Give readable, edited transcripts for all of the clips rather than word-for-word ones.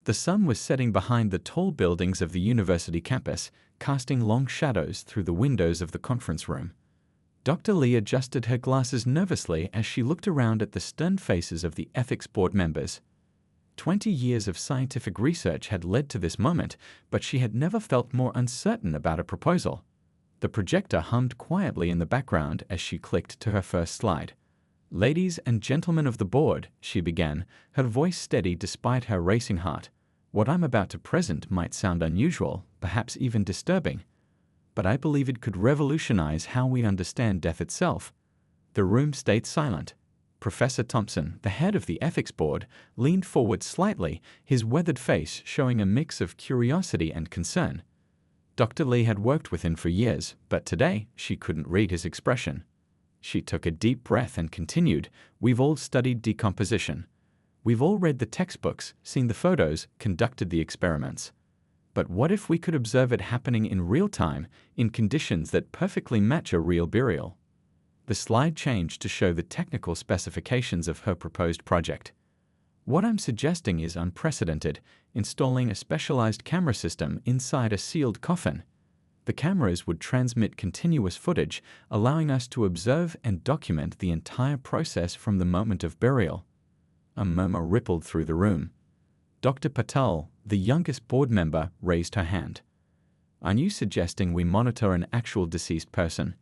The sun was setting behind the tall buildings of the university campus, casting long shadows through the windows of the conference room. Dr. Lee adjusted her glasses nervously as she looked around at the stern faces of the ethics board members. 20 years of scientific research had led to this moment, but she had never felt more uncertain about a proposal. The projector hummed quietly in the background as she clicked to her first slide. "Ladies and gentlemen of the board," she began, her voice steady despite her racing heart. "What I'm about to present might sound unusual, perhaps even disturbing, but I believe it could revolutionize how we understand death itself." The room stayed silent. Professor Thompson, the head of the ethics board, leaned forward slightly, his weathered face showing a mix of curiosity and concern. Dr. Lee had worked with him for years, but today she couldn't read his expression. She took a deep breath and continued, "We've all studied decomposition. We've all read the textbooks, seen the photos, conducted the experiments. But what if we could observe it happening in real time, in conditions that perfectly match a real burial?" The slide changed to show the technical specifications of her proposed project. "What I'm suggesting is unprecedented, installing a specialized camera system inside a sealed coffin. The cameras would transmit continuous footage, allowing us to observe and document the entire process from the moment of burial." A murmur rippled through the room. Dr. Patel, the youngest board member, raised her hand. "Are you suggesting we monitor an actual deceased person,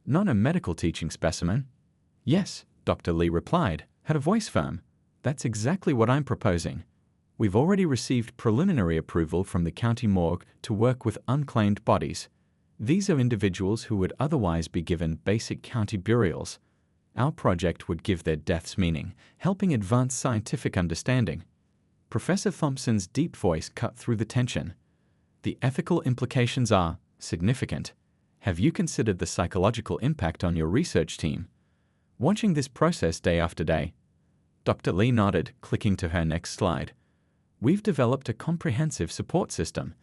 not a medical teaching specimen?" "Yes," Dr. Lee replied, her voice firm. "That's exactly what I'm proposing. We've already received preliminary approval from the county morgue to work with unclaimed bodies. These are individuals who would otherwise be given basic county burials. Our project would give their deaths meaning, helping advance scientific understanding." Professor Thompson's deep voice cut through the tension. "The ethical implications are significant. Have you considered the psychological impact on your research team? Watching this process day after day?" Dr. Lee nodded, clicking to her next slide. "We've developed a comprehensive support system.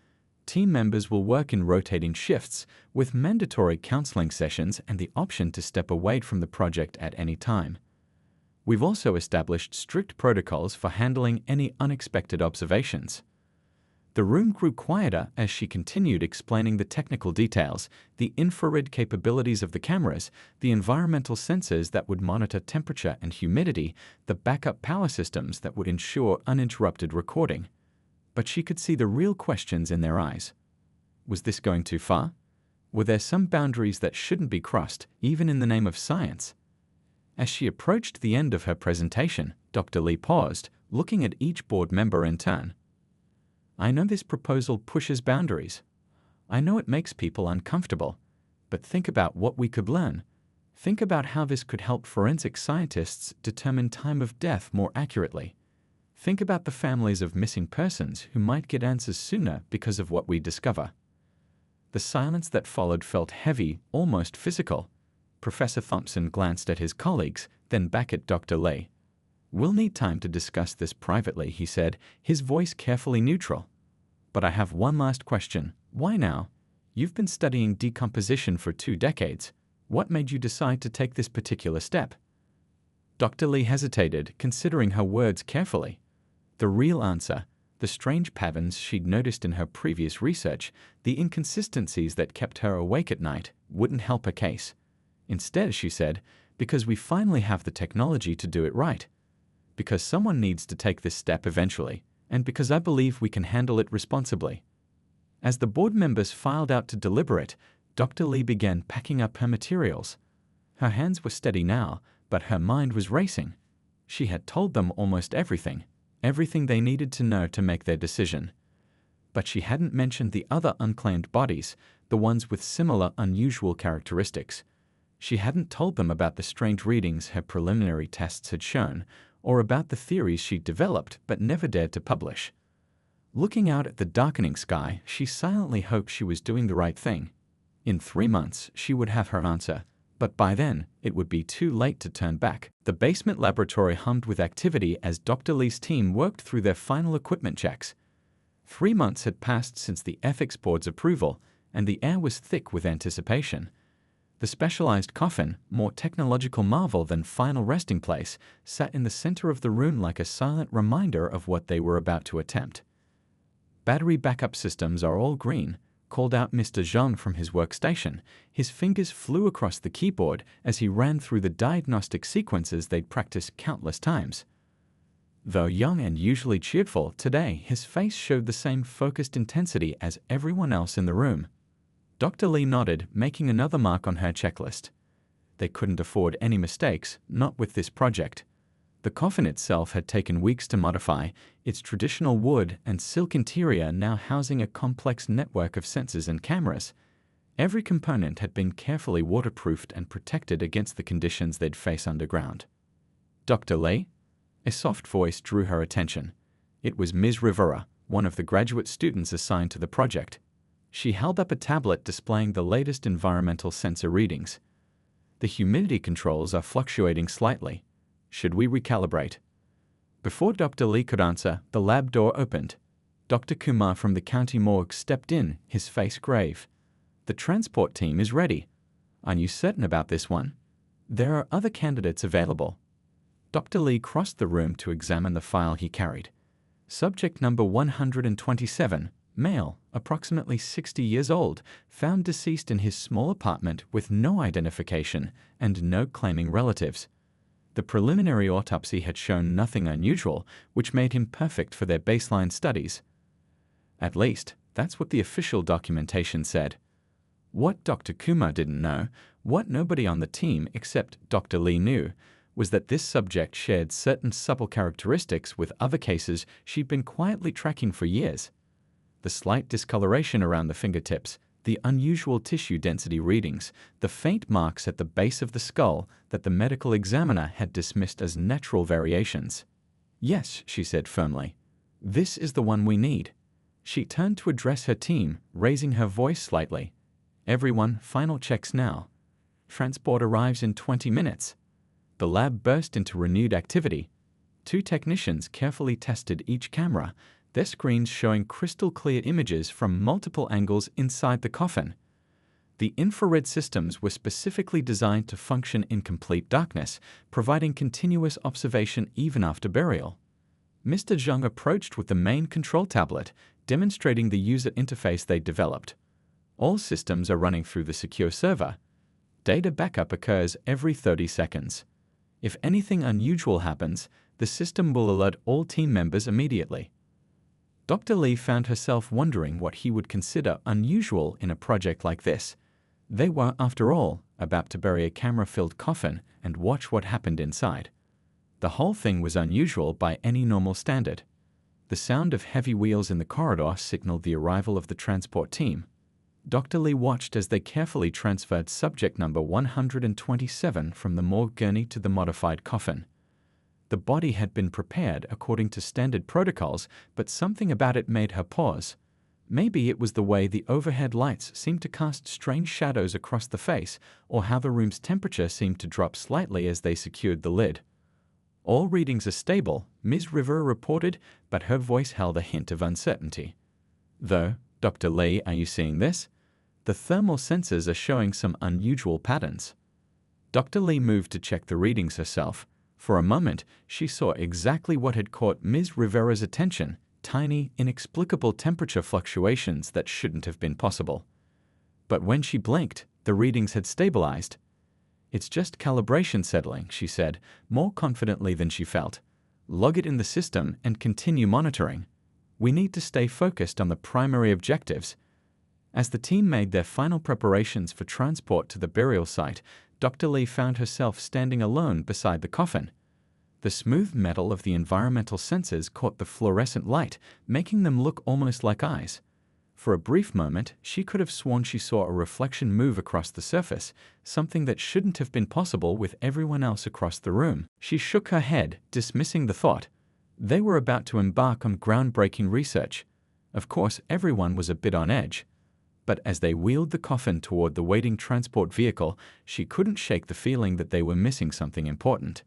Team members will work in rotating shifts, with mandatory counseling sessions and the option to step away from the project at any time. We've also established strict protocols for handling any unexpected observations." The room grew quieter as she continued explaining the technical details, the infrared capabilities of the cameras, the environmental sensors that would monitor temperature and humidity, the backup power systems that would ensure uninterrupted recording. But she could see the real questions in their eyes. Was this going too far? Were there some boundaries that shouldn't be crossed, even in the name of science? As she approached the end of her presentation, Dr. Lee paused, looking at each board member in turn. "I know this proposal pushes boundaries. I know it makes people uncomfortable. But think about what we could learn. Think about how this could help forensic scientists determine time of death more accurately. Think about the families of missing persons who might get answers sooner because of what we discover." The silence that followed felt heavy, almost physical. Professor Thompson glanced at his colleagues, then back at Dr. Lee. "We'll need time to discuss this privately," he said, his voice carefully neutral. "But I have one last question. Why now? You've been studying decomposition for 2 decades. What made you decide to take this particular step?" Dr. Lee hesitated, considering her words carefully. The real answer, the strange patterns she'd noticed in her previous research, the inconsistencies that kept her awake at night, wouldn't help her case. Instead, she said, "Because we finally have the technology to do it right. Because someone needs to take this step eventually, and because I believe we can handle it responsibly." As the board members filed out to deliberate, Dr. Lee began packing up her materials. Her hands were steady now, but her mind was racing. She had told them almost everything they needed to know to make their decision. But she hadn't mentioned the other unclaimed bodies, the ones with similar unusual characteristics. She hadn't told them about the strange readings her preliminary tests had shown, or about the theories she'd developed but never dared to publish. Looking out at the darkening sky, she silently hoped she was doing the right thing. In 3 months, she would have her answer, but by then, it would be too late to turn back. The basement laboratory hummed with activity as Dr. Lee's team worked through their final equipment checks. 3 months had passed since the ethics board's approval, and the air was thick with anticipation. The specialized coffin, more technological marvel than final resting place, sat in the center of the room like a silent reminder of what they were about to attempt. Battery backup systems are all green, called out Mr. Zhang from his workstation. His fingers flew across the keyboard as he ran through the diagnostic sequences they'd practiced countless times. Though young and usually cheerful, today his face showed the same focused intensity as everyone else in the room. Dr. Li nodded, making another mark on her checklist. They couldn't afford any mistakes, not with this project. The coffin itself had taken weeks to modify, its traditional wood and silk interior now housing a complex network of sensors and cameras. Every component had been carefully waterproofed and protected against the conditions they'd face underground. Dr. Li? A soft voice drew her attention. It was Ms. Rivera, one of the graduate students assigned to the project. She held up a tablet displaying the latest environmental sensor readings. The humidity controls are fluctuating slightly. Should we recalibrate? Before Dr. Li could answer, the lab door opened. Dr. Kumar from the county morgue stepped in, his face grave. The transport team is ready. Are you certain about this one? There are other candidates available. Dr. Li crossed the room to examine the file he carried. Subject number 127, male, approximately 60 years old, found deceased in his small apartment with no identification and no claiming relatives. The preliminary autopsy had shown nothing unusual, which made him perfect for their baseline studies. At least, that's what the official documentation said. What Dr. Kumar didn't know, what nobody on the team except Dr. Li knew, was that this subject shared certain subtle characteristics with other cases she'd been quietly tracking for years. The slight discoloration around the fingertips, the unusual tissue density readings, the faint marks at the base of the skull that the medical examiner had dismissed as natural variations. Yes, she said firmly. This is the one we need. She turned to address her team, raising her voice slightly. Everyone, final checks now. Transport arrives in 20 minutes. The lab burst into renewed activity. 2 technicians carefully tested each camera, their screens showing crystal-clear images from multiple angles inside the coffin. The infrared systems were specifically designed to function in complete darkness, providing continuous observation even after burial. Mr. Zhang approached with the main control tablet, demonstrating the user interface they'd developed. All systems are running through the secure server. Data backup occurs every 30 seconds. If anything unusual happens, the system will alert all team members immediately. Dr. Li found herself wondering what he would consider unusual in a project like this. They were, after all, about to bury a camera-filled coffin and watch what happened inside. The whole thing was unusual by any normal standard. The sound of heavy wheels in the corridor signaled the arrival of the transport team. Dr. Li watched as they carefully transferred subject number 127 from the morgue gurney to the modified coffin. The body had been prepared according to standard protocols, but something about it made her pause. Maybe it was the way the overhead lights seemed to cast strange shadows across the face, or how the room's temperature seemed to drop slightly as they secured the lid. All readings are stable, Ms. Rivera reported, but her voice held a hint of uncertainty. Though, Dr. Li, are you seeing this? The thermal sensors are showing some unusual patterns. Dr. Li moved to check the readings herself. For a moment, she saw exactly what had caught Ms. Rivera's attention, tiny, inexplicable temperature fluctuations that shouldn't have been possible. But when she blinked, the readings had stabilized. It's just calibration settling, she said, more confidently than she felt. Log it in the system and continue monitoring. We need to stay focused on the primary objectives. As the team made their final preparations for transport to the burial site, Dr. Li found herself standing alone beside the coffin. The smooth metal of the environmental sensors caught the fluorescent light, making them look almost like eyes. For a brief moment, she could have sworn she saw a reflection move across the surface, something that shouldn't have been possible with everyone else across the room. She shook her head, dismissing the thought. They were about to embark on groundbreaking research. Of course, everyone was a bit on edge. But as they wheeled the coffin toward the waiting transport vehicle, she couldn't shake the feeling that they were missing something important.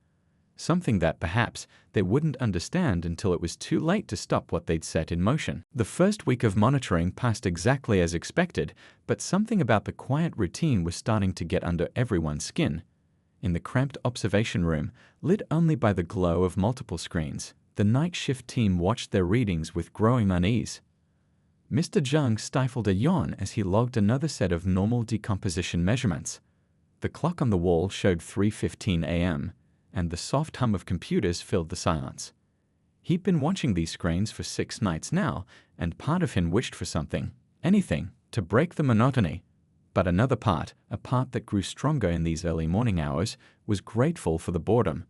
Something that, perhaps, they wouldn't understand until it was too late to stop what they'd set in motion. The first week of monitoring passed exactly as expected, but something about the quiet routine was starting to get under everyone's skin. In the cramped observation room, lit only by the glow of multiple screens, the night shift team watched their readings with growing unease. Mr. Zhang stifled a yawn as he logged another set of normal decomposition measurements. The clock on the wall showed 3:15 a.m., and the soft hum of computers filled the silence. He'd been watching these screens for 6 nights now, and part of him wished for something, anything, to break the monotony. But another part, a part that grew stronger in these early morning hours, was grateful for the boredom.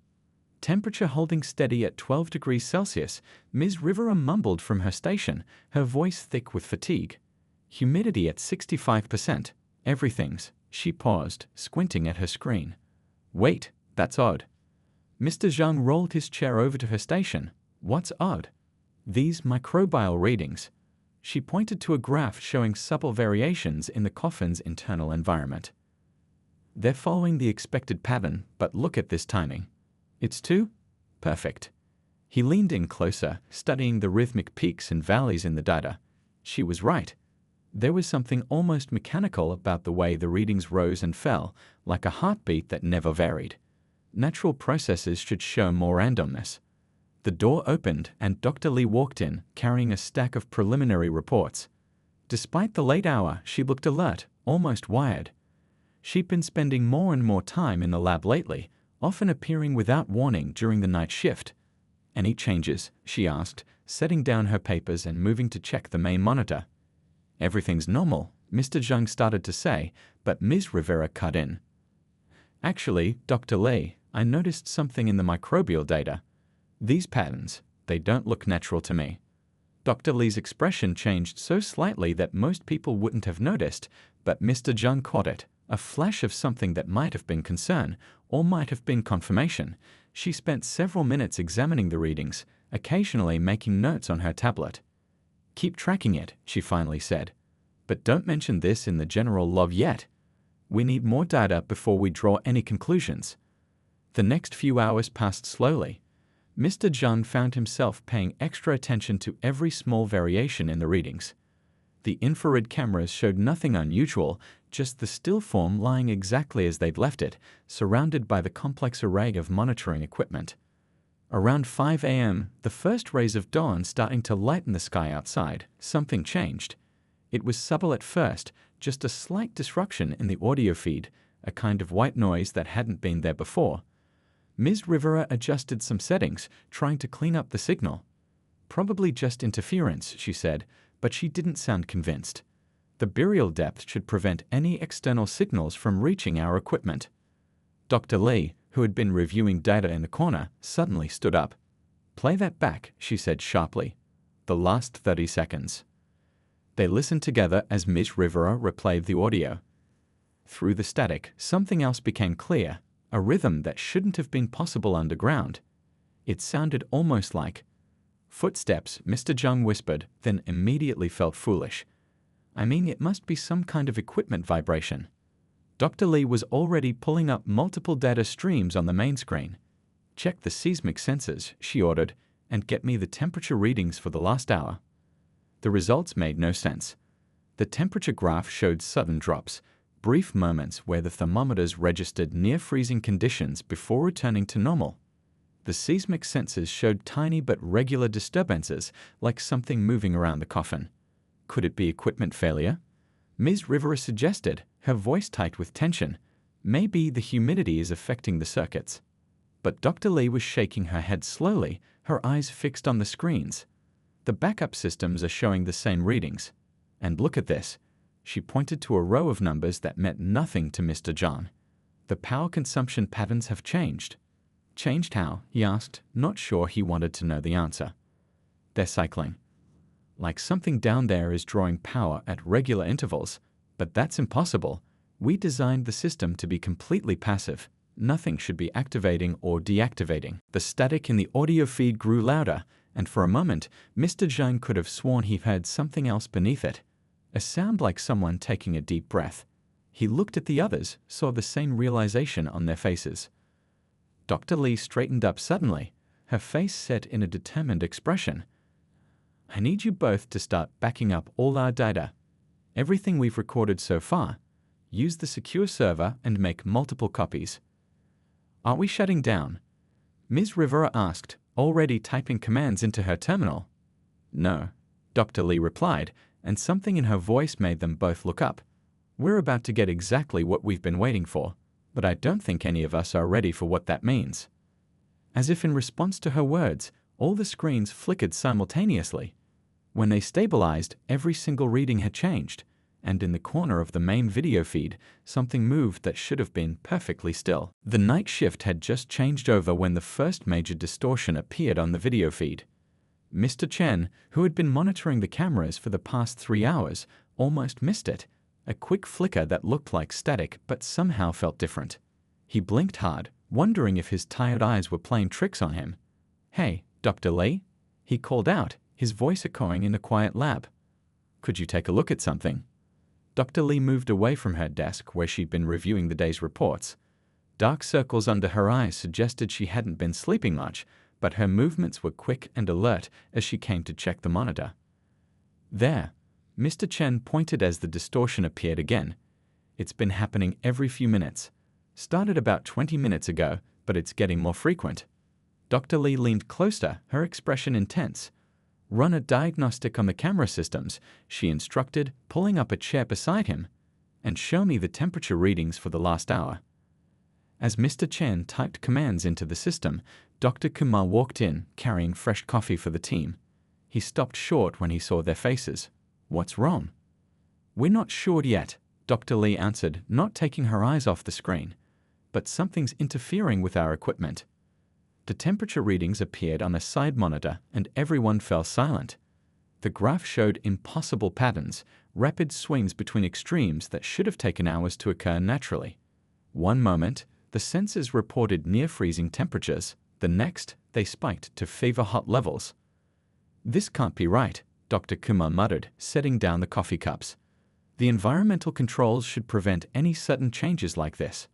Temperature holding steady at 12 degrees Celsius, Ms. Rivera mumbled from her station, her voice thick with fatigue. Humidity at 65%. Everything's. She paused, squinting at her screen. Wait, that's odd. Mr. Zhang rolled his chair over to her station. What's odd? These microbial readings. She pointed to a graph showing subtle variations in the coffin's internal environment. They're following the expected pattern, but look at this timing. It's too perfect. He leaned in closer, studying the rhythmic peaks and valleys in the data. She was right. There was something almost mechanical about the way the readings rose and fell, like a heartbeat that never varied. Natural processes should show more randomness. The door opened and Dr. Li walked in, carrying a stack of preliminary reports. Despite the late hour, she looked alert, almost wired. She'd been spending more and more time in the lab lately, often appearing without warning during the night shift. Any changes? She asked, setting down her papers and moving to check the main monitor. Everything's normal, Mr. Zhang started to say, but Ms. Rivera cut in. Actually, Dr. Li, I noticed something in the microbial data. These patterns, they don't look natural to me. Dr. Li's expression changed so slightly that most people wouldn't have noticed, but Mr. Zhang caught it, a flash of something that might have been concern, or might have been confirmation. She spent several minutes examining the readings, occasionally making notes on her tablet. Keep tracking it, she finally said. But don't mention this in the general log yet. We need more data before we draw any conclusions. The next few hours passed slowly. Mr. Zhang found himself paying extra attention to every small variation in the readings. The infrared cameras showed nothing unusual, just the still form lying exactly as they'd left it, surrounded by the complex array of monitoring equipment. Around 5 a.m., the first rays of dawn starting to lighten the sky outside, something changed. It was subtle at first, just a slight disruption in the audio feed, a kind of white noise that hadn't been there before. Ms. Rivera adjusted some settings, trying to clean up the signal. Probably just interference, she said, but she didn't sound convinced. The burial depth should prevent any external signals from reaching our equipment. Dr. Li, who had been reviewing data in the corner, suddenly stood up. Play that back, she said sharply. The last 30 seconds. They listened together as Ms. Rivera replayed the audio. Through the static, something else became clear, a rhythm that shouldn't have been possible underground. It sounded almost like footsteps, Mr. Zhang whispered, then immediately felt foolish. I mean, it must be some kind of equipment vibration. Dr. Li was already pulling up multiple data streams on the main screen. Check the seismic sensors, she ordered, and get me the temperature readings for the last hour. The results made no sense. The temperature graph showed sudden drops, brief moments where the thermometers registered near-freezing conditions before returning to normal. The seismic sensors showed tiny but regular disturbances, like something moving around the coffin. Could it be equipment failure? Ms. Rivera suggested, her voice tight with tension. Maybe the humidity is affecting the circuits. But Dr. Li was shaking her head slowly, her eyes fixed on the screens. The backup systems are showing the same readings. And look at this. She pointed to a row of numbers that meant nothing to Mr. Zhang. The power consumption patterns have changed. Changed how? He asked, not sure he wanted to know the answer. They're cycling. Like something down there is drawing power at regular intervals, but that's impossible. We designed the system to be completely passive. Nothing should be activating or deactivating. The static in the audio feed grew louder, and for a moment, Mr. Zhang could have sworn he heard something else beneath it. A sound like someone taking a deep breath. He looked at the others, saw the same realization on their faces. Dr. Li straightened up suddenly, her face set in a determined expression. I need you both to start backing up all our data. Everything we've recorded so far. Use the secure server and make multiple copies. Are we shutting down? Ms. Rivera asked, already typing commands into her terminal. No, Dr. Li replied, and something in her voice made them both look up. "We're about to get exactly what we've been waiting for, but I don't think any of us are ready for what that means." As if in response to her words, all the screens flickered simultaneously. When they stabilized, every single reading had changed, and in the corner of the main video feed, something moved that should have been perfectly still. The night shift had just changed over when the first major distortion appeared on the video feed. Mr. Chen, who had been monitoring the cameras for the past 3 hours, almost missed it. A quick flicker that looked like static but somehow felt different. He blinked hard, wondering if his tired eyes were playing tricks on him. "Hey, Dr. Li?" he called out, his voice echoing in the quiet lab. "Could you take a look at something?" Dr. Li moved away from her desk where she'd been reviewing the day's reports. Dark circles under her eyes suggested she hadn't been sleeping much, but her movements were quick and alert as she came to check the monitor. "There," Mr. Chen pointed as the distortion appeared again. "It's been happening every few minutes. Started about 20 minutes ago, but it's getting more frequent." Dr. Li leaned closer, her expression intense. "Run a diagnostic on the camera systems," she instructed, pulling up a chair beside him, "and show me the temperature readings for the last hour." As Mr. Chen typed commands into the system, Dr. Kumar walked in, carrying fresh coffee for the team. He stopped short when he saw their faces. "What's wrong?" "We're not sure yet," Dr. Li answered, not taking her eyes off the screen. "But something's interfering with our equipment." The temperature readings appeared on a side monitor and everyone fell silent. The graph showed impossible patterns, rapid swings between extremes that should have taken hours to occur naturally. One moment, the sensors reported near-freezing temperatures. The next, they spiked to fever-hot levels. "This can't be right," Dr. Kumar muttered, setting down the coffee cups. "The environmental controls should prevent any sudden changes like this."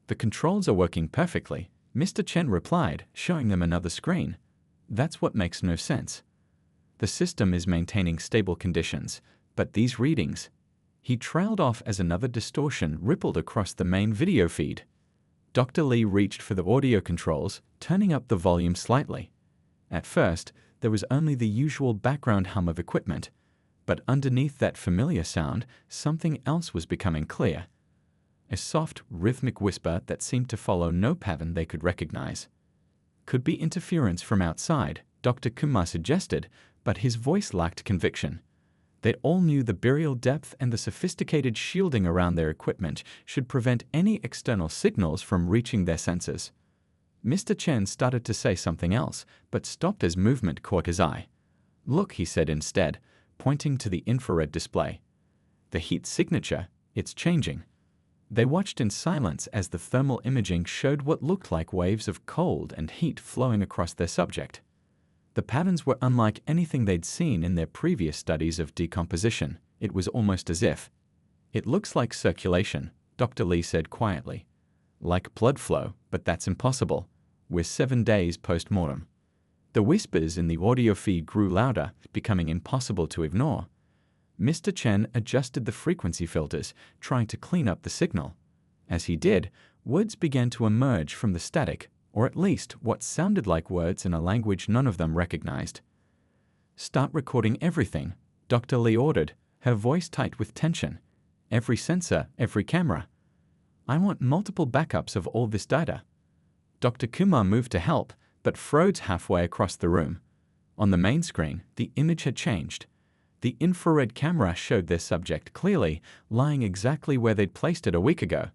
"The controls are working perfectly," Mr. Chen replied, showing them another screen. "That's what makes no sense. The system is maintaining stable conditions, but these readings..." He trailed off as another distortion rippled across the main video feed. Dr. Li reached for the audio controls, turning up the volume slightly. At first, there was only the usual background hum of equipment, but underneath that familiar sound, something else was becoming clear. A soft, rhythmic whisper that seemed to follow no pattern they could recognize. "Could be interference from outside," Dr. Kumar suggested, but his voice lacked conviction. They all knew the burial depth and the sophisticated shielding around their equipment should prevent any external signals from reaching their sensors. Mr. Chen started to say something else, but stopped as movement caught his eye. "Look," he said instead, pointing to the infrared display. "The heat signature, it's changing." They watched in silence as the thermal imaging showed what looked like waves of cold and heat flowing across their subject. The patterns were unlike anything they'd seen in their previous studies of decomposition. It was almost as if... "It looks like circulation," Dr. Li said quietly. "Like blood flow, but that's impossible. We're 7 days post-mortem." The whispers in the audio feed grew louder, becoming impossible to ignore. Mr. Chen adjusted the frequency filters, trying to clean up the signal. As he did, words began to emerge from the static, or at least what sounded like words in a language none of them recognized. "Start recording everything," Dr. Li ordered, her voice tight with tension. "Every sensor, every camera. I want multiple backups of all this data." Dr. Kumar moved to help, but froze halfway across the room. On the main screen, the image had changed. The infrared camera showed their subject clearly, lying exactly where they'd placed it a week ago.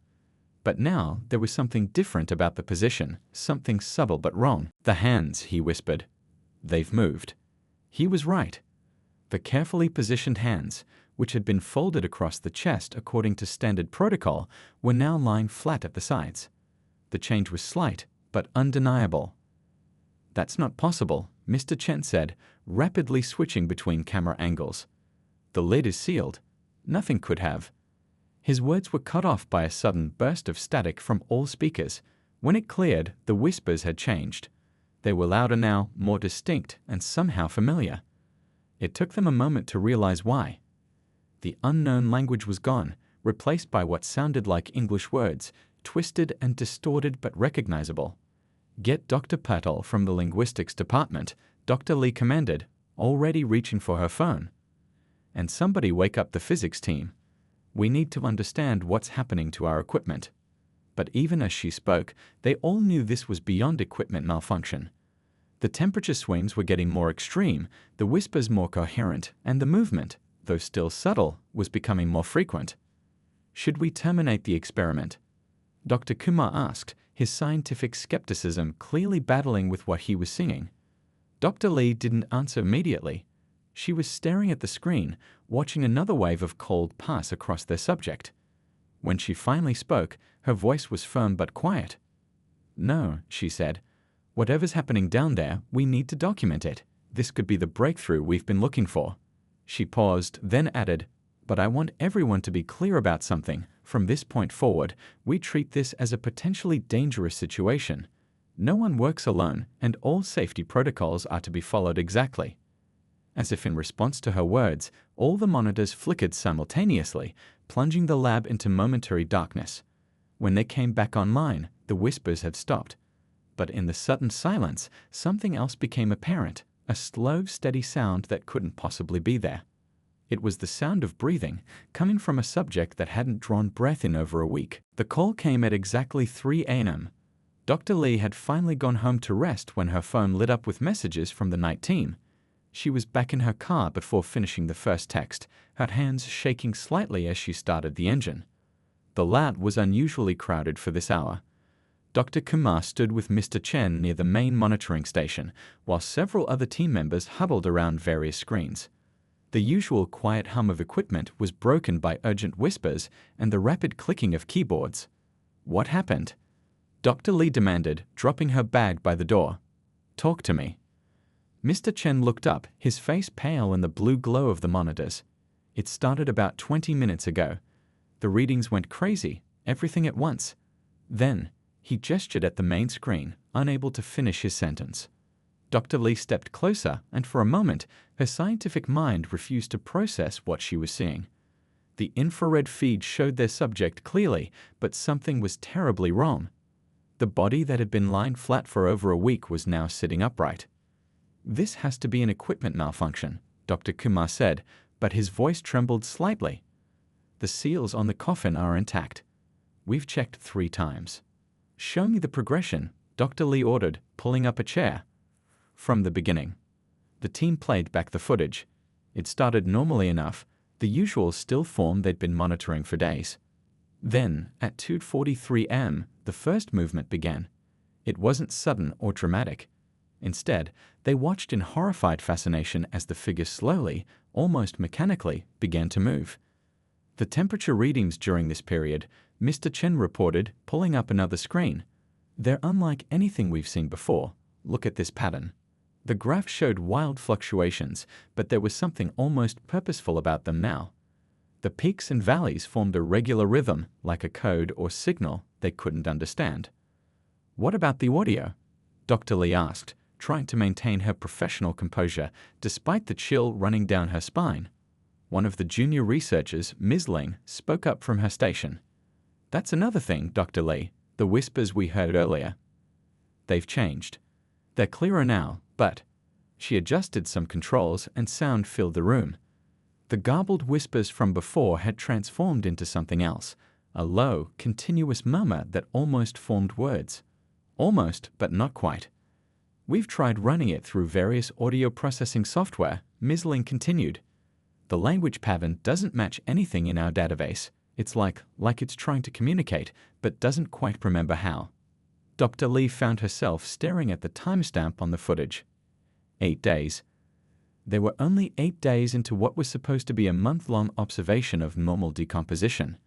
But now there was something different about the position, something subtle but wrong. "The hands," he whispered. "They've moved." He was right. The carefully positioned hands, which had been folded across the chest according to standard protocol, were now lying flat at the sides. The change was slight, but undeniable. "That's not possible," Mr. Chen said, rapidly switching between camera angles. "The lid is sealed. Nothing could have." His words were cut off by a sudden burst of static from all speakers. When it cleared, the whispers had changed. They were louder now, more distinct, and somehow familiar. It took them a moment to realize why. The unknown language was gone, replaced by what sounded like English words, twisted and distorted but recognizable. "Get Dr. Patel from the linguistics department," Dr. Li commanded, already reaching for her phone. And somebody wake up the physics team. We need to understand what's happening to our equipment. But even as she spoke, they all knew this was beyond equipment malfunction. The temperature swings were getting more extreme, the whispers more coherent, and the movement, though still subtle, was becoming more frequent. Should we terminate the experiment? Dr. Kumar asked, his scientific skepticism clearly battling with what he was seeing. Dr. Lee didn't answer immediately. She was staring at the screen, watching another wave of cold pass across their subject. When she finally spoke, her voice was firm but quiet. "No," she said. "Whatever's happening down there, we need to document it. This could be the breakthrough we've been looking for." She paused, then added, "But I want everyone to be clear about something. From this point forward, we treat this as a potentially dangerous situation. No one works alone, and all safety protocols are to be followed exactly." As if in response to her words, all the monitors flickered simultaneously, plunging the lab into momentary darkness. When they came back online, the whispers had stopped. But in the sudden silence, something else became apparent, a slow, steady sound that couldn't possibly be there. It was the sound of breathing, coming from a subject that hadn't drawn breath in over a week. The call came at exactly 3 a.m. Dr. Lee had finally gone home to rest when her phone lit up with messages from the night team. She was back in her car before finishing the first text, her hands shaking slightly as she started the engine. The lab was unusually crowded for this hour. Dr. Kumar stood with Mr. Chen near the main monitoring station, while several other team members huddled around various screens. The usual quiet hum of equipment was broken by urgent whispers and the rapid clicking of keyboards. "What happened?" Dr. Lee demanded, dropping her bag by the door. "Talk to me." Mr. Chen looked up, his face pale in the blue glow of the monitors. "It started about 20 minutes ago. The readings went crazy, everything at once. Then," he gestured at the main screen, unable to finish his sentence. Dr. Lee stepped closer, and for a moment, her scientific mind refused to process what she was seeing. The infrared feed showed their subject clearly, but something was terribly wrong. The body that had been lying flat for over a week was now sitting upright. "This has to be an equipment malfunction," Dr. Kumar said, but his voice trembled slightly. "The seals on the coffin are intact. We've checked 3 times. "Show me the progression," Dr. Lee ordered, pulling up a chair. From the beginning. The team played back the footage. It started normally enough, the usual still form they'd been monitoring for days. Then, at 2:43 am, the first movement began. It wasn't sudden or dramatic. Instead, they watched in horrified fascination as the figure slowly, almost mechanically, began to move. The temperature readings during this period, Mr. Chen reported, pulling up another screen. "They're unlike anything we've seen before. Look at this pattern." The graph showed wild fluctuations, but there was something almost purposeful about them now. The peaks and valleys formed a regular rhythm, like a code or signal they couldn't understand. "What about the audio?" Dr. Lee asked, trying to maintain her professional composure despite the chill running down her spine. One of the junior researchers, Ms. Ling, spoke up from her station. "That's another thing, Dr. Lee, the whispers we heard earlier. They've changed. They're clearer now, but..." She adjusted some controls and sound filled the room. The garbled whispers from before had transformed into something else, a low, continuous murmur that almost formed words. Almost, but not quite. "We've tried running it through various audio processing software," Ms. Ling continued. "The language pattern doesn't match anything in our database. It's like it's trying to communicate, but doesn't quite remember how." Dr. Lee found herself staring at the timestamp on the footage. 8 days. They were only 8 days into what was supposed to be a month-long observation of normal decomposition.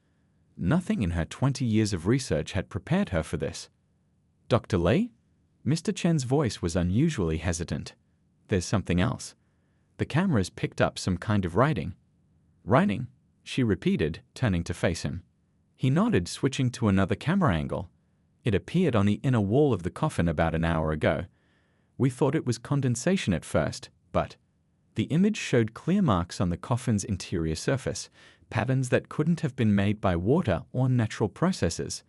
Nothing in her 20 years of research had prepared her for this. "Dr. Lee?" Mr. Chen's voice was unusually hesitant. "There's something else." The cameras picked up some kind of writing. "Writing?" she repeated, turning to face him. He nodded, switching to another camera angle. "It appeared on the inner wall of the coffin about an hour ago. We thought it was condensation at first, but..." The image showed clear marks on the coffin's interior surface, patterns that couldn't have been made by water or natural processes.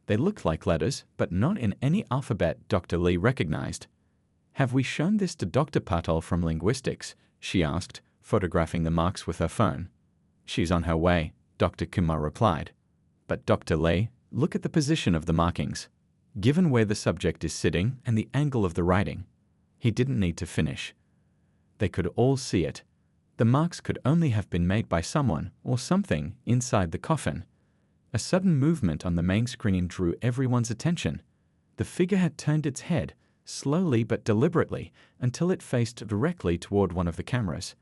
They looked like letters, but not in any alphabet Dr. Lee recognized. "Have we shown this to Dr. Patel from linguistics?" she asked, photographing the marks with her phone. "She's on her way," Dr. Kumar replied. "But Dr. Lee, look at the position of the markings. Given where the subject is sitting and the angle of the writing." He didn't need to finish. They could all see it. The marks could only have been made by someone or something inside the coffin. A sudden movement on the main screen drew everyone's attention. The figure had turned its head, slowly but deliberately, until it faced directly toward one of the cameras.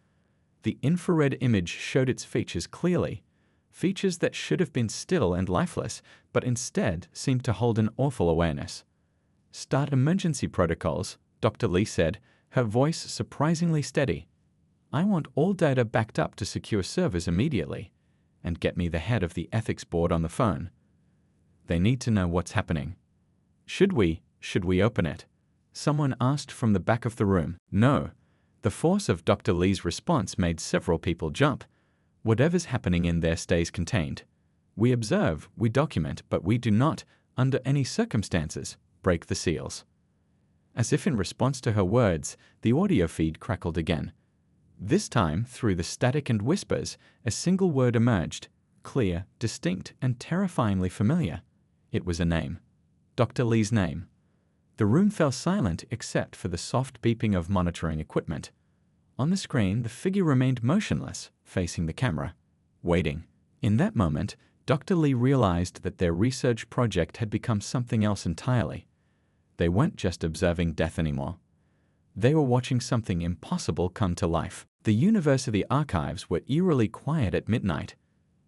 The infrared image showed its features clearly, features that should have been still and lifeless, but instead seemed to hold an awful awareness. "Start emergency protocols," Dr. Lee said, her voice surprisingly steady. "I want all data backed up to secure servers immediately, and get me the head of the ethics board on the phone. They need to know what's happening." Should we open it?" someone asked from the back of the room. "No." The force of Dr. Lee's response made several people jump. "Whatever's happening in there stays contained. We observe, we document, but we do not, under any circumstances, break the seals." As if in response to her words, the audio feed crackled again. This time, through the static and whispers, a single word emerged, clear, distinct, and terrifyingly familiar. It was a name. Dr. Lee's name. The room fell silent except for the soft beeping of monitoring equipment. On the screen, the figure remained motionless, facing the camera, waiting. In that moment, Dr. Lee realized that their research project had become something else entirely. They weren't just observing death anymore. They were watching something impossible come to life. The university archives were eerily quiet at midnight.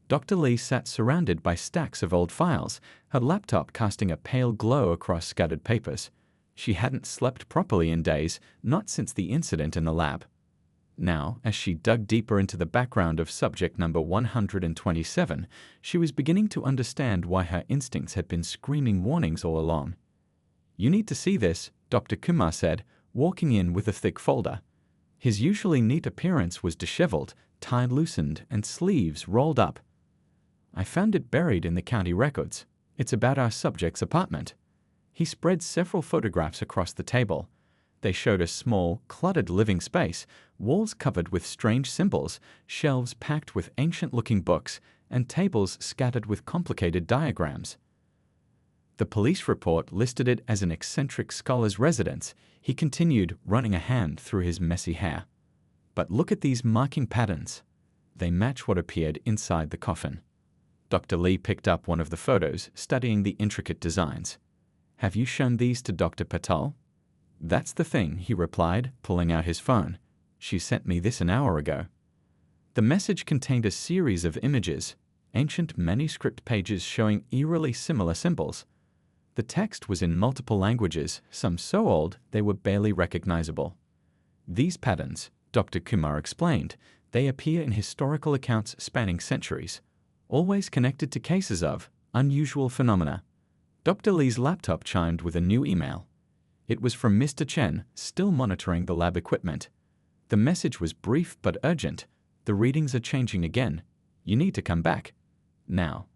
Dr. Lee sat surrounded by stacks of old files, her laptop casting a pale glow across scattered papers. She hadn't slept properly in days, not since the incident in the lab. Now, as she dug deeper into the background of subject number 127, she was beginning to understand why her instincts had been screaming warnings all along. "You need to see this," Dr. Kumar said, walking in with a thick folder. His usually neat appearance was disheveled, tie loosened, and sleeves rolled up. "I found it buried in the county records. It's about our subject's apartment." He spread several photographs across the table. They showed a small, cluttered living space, walls covered with strange symbols, shelves packed with ancient-looking books, and tables scattered with complicated diagrams. The police report listed it as an eccentric scholar's residence. He continued, running a hand through his messy hair. "But look at these marking patterns. They match what appeared inside the coffin." Dr. Lee picked up one of the photos, studying the intricate designs. "Have you shown these to Dr. Patel?" "That's the thing," he replied, pulling out his phone. "She sent me this an hour ago." The message contained a series of images, ancient manuscript pages showing eerily similar symbols. The text was in multiple languages, some so old they were barely recognizable. "These patterns," Dr. Kumar explained, "they appear in historical accounts spanning centuries, always connected to cases of unusual phenomena." Dr. Lee's laptop chimed with a new email. It was from Mr. Chen, still monitoring the lab equipment. The message was brief but urgent. "The readings are changing again. You need to come back. Now."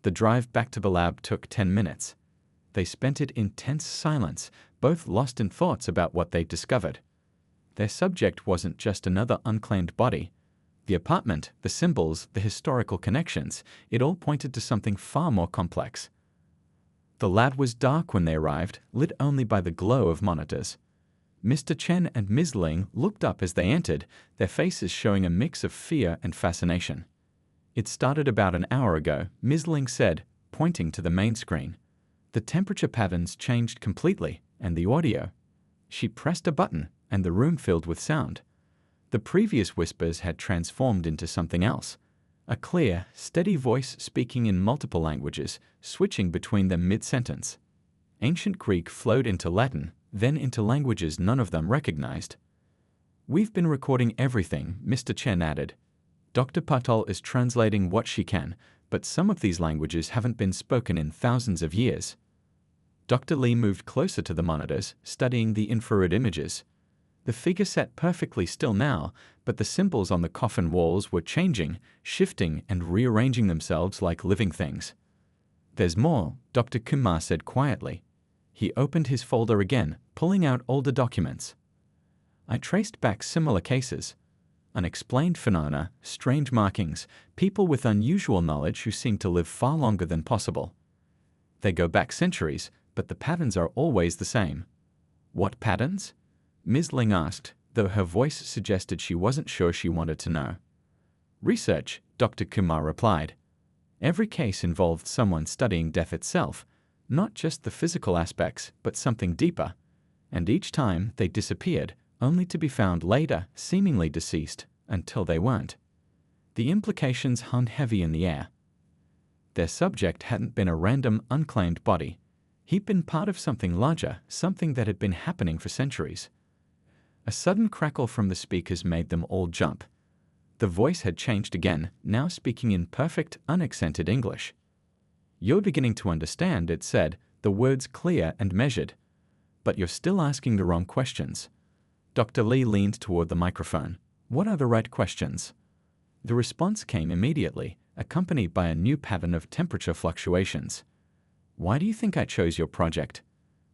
The drive back to the lab took 10 minutes. They spent it in tense silence, both lost in thoughts about what they'd discovered. Their subject wasn't just another unclaimed body. The apartment, the symbols, the historical connections, it all pointed to something far more complex. The lab was dark when they arrived, lit only by the glow of monitors. Mr. Chen and Ms. Ling looked up as they entered, their faces showing a mix of fear and fascination. "It started about an hour ago," Ms. Ling said, pointing to the main screen. "The temperature patterns changed completely, and the audio." She pressed a button, and the room filled with sound. The previous whispers had transformed into something else. A clear, steady voice speaking in multiple languages, switching between them mid-sentence. Ancient Greek flowed into Latin, then into languages none of them recognized. "We've been recording everything," Mr. Chen added. "Dr. Patel is translating what she can, but some of these languages haven't been spoken in thousands of years." Dr. Lee moved closer to the monitors, studying the infrared images. The figure sat perfectly still now, but the symbols on the coffin walls were changing, shifting, and rearranging themselves like living things. "There's more," Dr. Kumar said quietly. He opened his folder again, pulling out older documents. "I traced back similar cases. Unexplained phenomena, strange markings, people with unusual knowledge who seem to live far longer than possible. They go back centuries, but the patterns are always the same. What patterns? Ms. Ling asked, though her voice suggested she wasn't sure she wanted to know. Research, Dr. Kumar replied. Every case involved someone studying death itself, not just the physical aspects, but something deeper. And each time they disappeared, only to be found later, seemingly deceased, until they weren't. The implications hung heavy in the air. Their subject hadn't been a random, unclaimed body. He'd been part of something larger, something that had been happening for centuries. A sudden crackle from the speakers made them all jump. The voice had changed again, now speaking in perfect, unaccented English. "You're beginning to understand," it said, the words clear and measured. "But you're still asking the wrong questions." Dr. Lee leaned toward the microphone. "What are the right questions?" The response came immediately, accompanied by a new pattern of temperature fluctuations. "Why do you think I chose your project?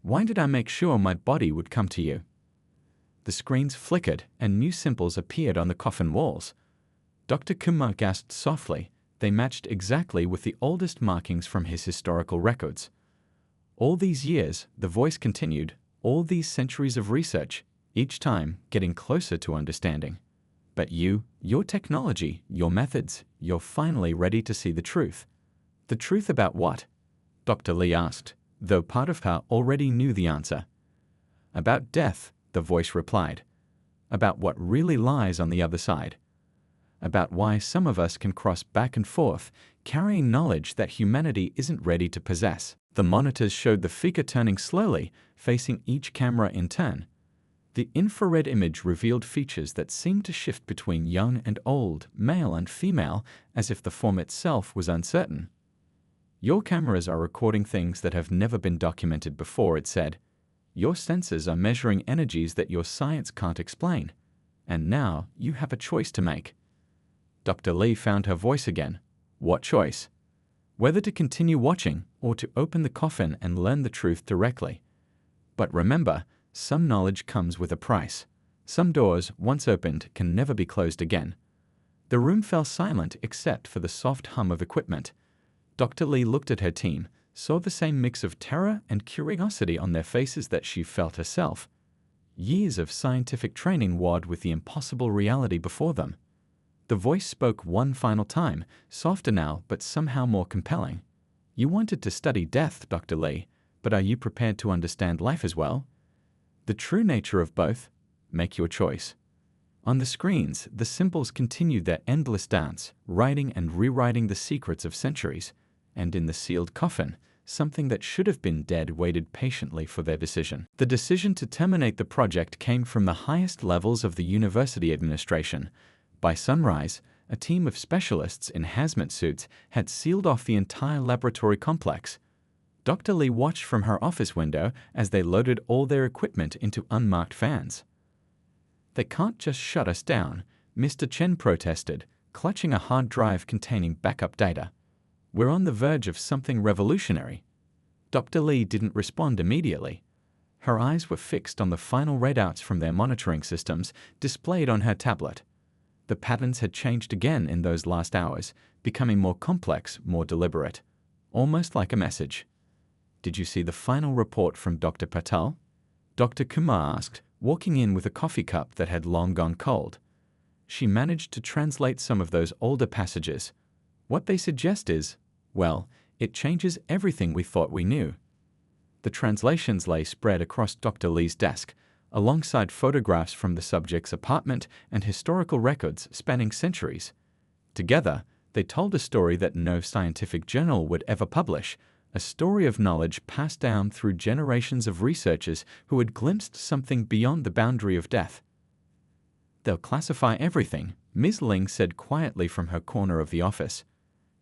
Why did I make sure my body would come to you?" The screens flickered, and new symbols appeared on the coffin walls. Dr. Kumar gasped softly. They matched exactly with the oldest markings from his historical records. All these years, the voice continued, all these centuries of research, each time getting closer to understanding. But you, your technology, your methods, you're finally ready to see the truth. The truth about what? Dr. Lee asked, though part of her already knew the answer. About death, the voice replied. About what really lies on the other side. About why some of us can cross back and forth, carrying knowledge that humanity isn't ready to possess. The monitors showed the figure turning slowly, facing each camera in turn. The infrared image revealed features that seemed to shift between young and old, male and female, as if the form itself was uncertain. "Your cameras are recording things that have never been documented before," it said. "Your sensors are measuring energies that your science can't explain. And now you have a choice to make." Dr. Lee found her voice again. What choice? Whether to continue watching or to open the coffin and learn the truth directly. But remember, some knowledge comes with a price. Some doors, once opened, can never be closed again. The room fell silent except for the soft hum of equipment. Dr. Lee looked at her team, saw the same mix of terror and curiosity on their faces that she felt herself. Years of scientific training warred with the impossible reality before them. The voice spoke one final time, softer now but somehow more compelling. "You wanted to study death, Dr. Lee, but are you prepared to understand life as well? The true nature of both? Make your choice." On the screens, the symbols continued their endless dance, writing and rewriting the secrets of centuries. And in the sealed coffin, something that should have been dead waited patiently for their decision. The decision to terminate the project came from the highest levels of the university administration. By sunrise, a team of specialists in hazmat suits had sealed off the entire laboratory complex. Dr. Lee watched from her office window as they loaded all their equipment into unmarked vans. "They can't just shut us down," Mr. Chen protested, clutching a hard drive containing backup data. "We're on the verge of something revolutionary." Dr. Lee didn't respond immediately. Her eyes were fixed on the final readouts from their monitoring systems displayed on her tablet. The patterns had changed again in those last hours, becoming more complex, more deliberate, almost like a message. "Did you see the final report from Dr. Patel?" Dr. Kumar asked, walking in with a coffee cup that had long gone cold. She managed to translate some of those older passages. "What they suggest is, well, it changes everything we thought we knew." The translations lay spread across Dr. Lee's desk, alongside photographs from the subject's apartment and historical records spanning centuries. Together, they told a story that no scientific journal would ever publish, a story of knowledge passed down through generations of researchers who had glimpsed something beyond the boundary of death. "They'll classify everything," Ms. Ling said quietly from her corner of the office.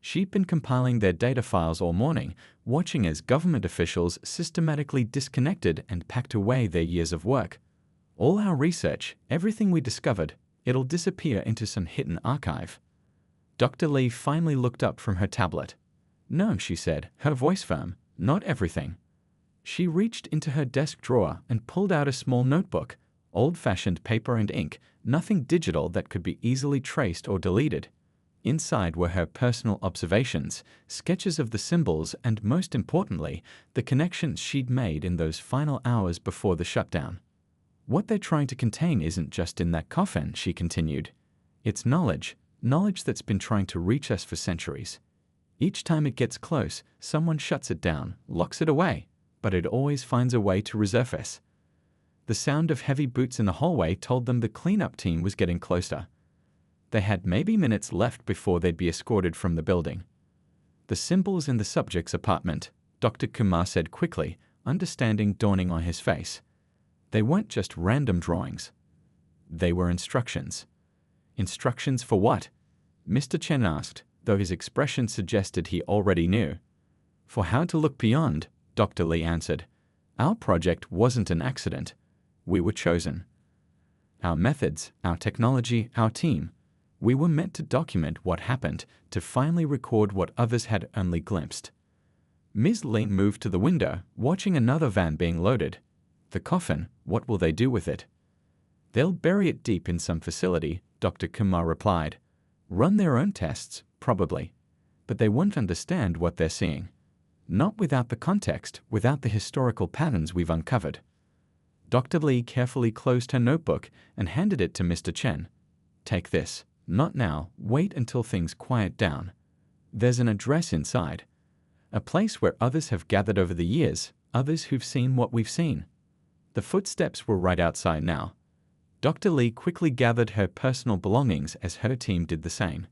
She'd been compiling their data files all morning, watching as government officials systematically disconnected and packed away their years of work. "All our research, everything we discovered, it'll disappear into some hidden archive." Dr. Lee finally looked up from her tablet. "No," she said, her voice firm, "not everything." She reached into her desk drawer and pulled out a small notebook, old-fashioned paper and ink, Nothing digital that could be easily traced or deleted. Inside were her personal observations, sketches of the symbols, and most importantly, the connections she'd made in those final hours before the shutdown. What they're trying to contain isn't just in that coffin, she continued. It's knowledge that's been trying to reach us for centuries. Each time it gets close, someone shuts it down, locks it away, but it always finds a way to resurface. The sound of heavy boots in the hallway told them the cleanup team was getting closer. They had maybe minutes left before they'd be escorted from the building. The symbols in the subject's apartment, Dr. Kumar said quickly, understanding dawning on his face. They weren't just random drawings. They were instructions. Instructions for what? Mr. Chen asked, though his expression suggested he already knew. For how to look beyond, Dr. Lee answered. Our project wasn't an accident. We were chosen. Our methods, our technology, our team. We were meant to document what happened, to finally record what others had only glimpsed. Ms. Lee moved to the window, watching another van being loaded. The coffin, what will they do with it? They'll bury it deep in some facility, Dr. Kumar replied. Run their own tests, probably. But they won't understand what they're seeing. Not without the context, without the historical patterns we've uncovered. Dr. Lee carefully closed her notebook and handed it to Mr. Chen. Take this. Not now, wait until things quiet down. There's an address inside. A place where others have gathered over the years, others who've seen what we've seen. The footsteps were right outside now. Dr. Lee quickly gathered her personal belongings as her team did the same.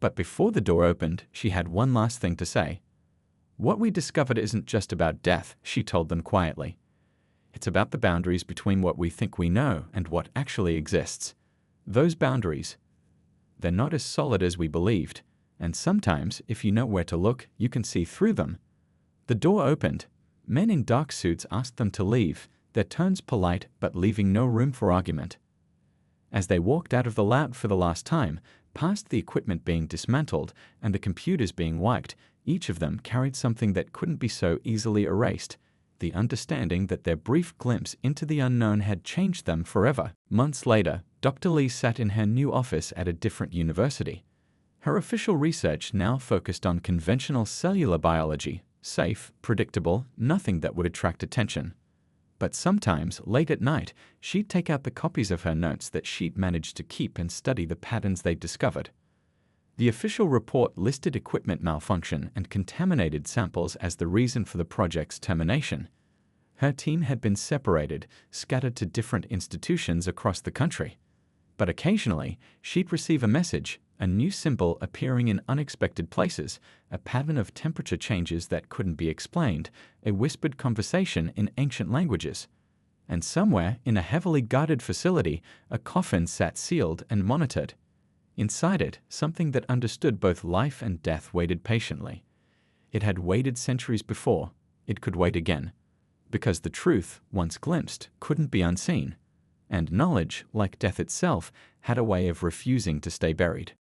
But before the door opened, she had one last thing to say. What we discovered isn't just about death, she told them quietly. It's about the boundaries between what we think we know and what actually exists. Those boundaries, they're not as solid as we believed, and sometimes, if you know where to look, you can see through them. The door opened. Men in dark suits asked them to leave, their tones polite but leaving no room for argument. As they walked out of the lab for the last time, past the equipment being dismantled and the computers being wiped, each of them carried something that couldn't be so easily erased. The understanding that their brief glimpse into the unknown had changed them forever. Months later, Dr. Lee sat in her new office at a different university. Her official research now focused on conventional cellular biology, safe, predictable, nothing that would attract attention. But sometimes, late at night, she'd take out the copies of her notes that she'd managed to keep and study the patterns they'd discovered. The official report listed equipment malfunction and contaminated samples as the reason for the project's termination. Her team had been separated, scattered to different institutions across the country. But occasionally, she'd receive a message, a new symbol appearing in unexpected places, a pattern of temperature changes that couldn't be explained, a whispered conversation in ancient languages. And somewhere, in a heavily guarded facility, a coffin sat sealed and monitored. Inside it, something that understood both life and death waited patiently. It had waited centuries before. It could wait again. Because the truth, once glimpsed, couldn't be unseen. And knowledge, like death itself, had a way of refusing to stay buried.